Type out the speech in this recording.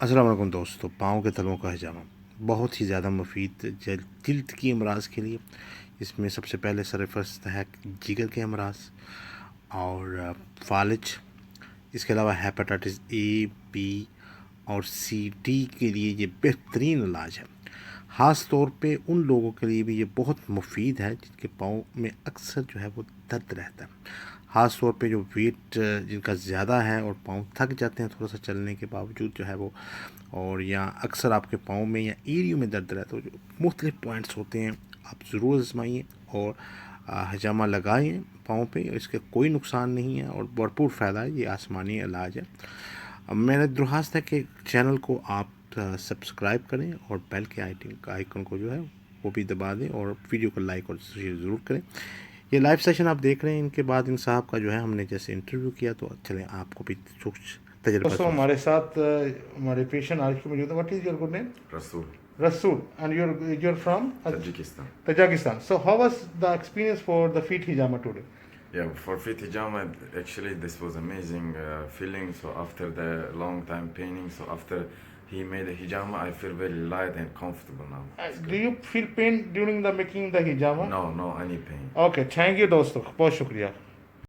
अस्सलाम वालेकुम दोस्तों, पाँव के तलवों का हिजामा बहुत ही ज़्यादा मुफीद जिल्द की अमराज के लिए। इसमें सबसे पहले सरफहरिस्त है जिगर के अमराज और फालिज। इसके अलावा हेपेटाइटिस ए, बी और सी, डी के लिए ये बेहतरीन इलाज है। ख़ास तौर पे उन लोगों के लिए भी ये बहुत मुफीद है जिनके पाँव में अक्सर जो है वो दर्द रहता है। ख़ास तौर पे जो वेट जिनका ज़्यादा है और पाँव थक जाते हैं थोड़ा सा चलने के बावजूद जो है वो, और या अक्सर आपके पाँव में या एरियो में दर्द रहता है, तो जो मुख्तलिफ पॉइंट्स होते हैं आप ज़रूर आजमाइए और हजामा लगाएं पाँव पे। इसके कोई नुकसान नहीं है और भरपूर फ़ायदा है। ये आसमानी इलाज है। मेरा दरख्वास्त है कि चैनल को आप सब्सक्राइब करें और बेल के आइकन को जो है वो भी दबा दें और वीडियो को लाइक और शेयर ज़रूर करें। ये लाइव सेशन आप देख रहे हैं, इनके बाद इन साहब का जो है हमने जैसे इंटरव्यू किया, तो चलें आपको भी कुछ तजर्बा दोस्तों हमारे साथ हमारे पेशेंट आज के मौजूद है। What is your good name? Rasul, Rasul, and you're from Tajikistan. Tajikistan. So how was the experience for the feet hijama today? Yeah, for fit hijama, actually this was amazing feeling. So after the long time painting, so after he made a hijama, I feel very light and comfortable now. It's Do good. you feel pain during the making the hijama? No, no any pain. Okay, thank you दोस्तों, बहुत शुक्रिया।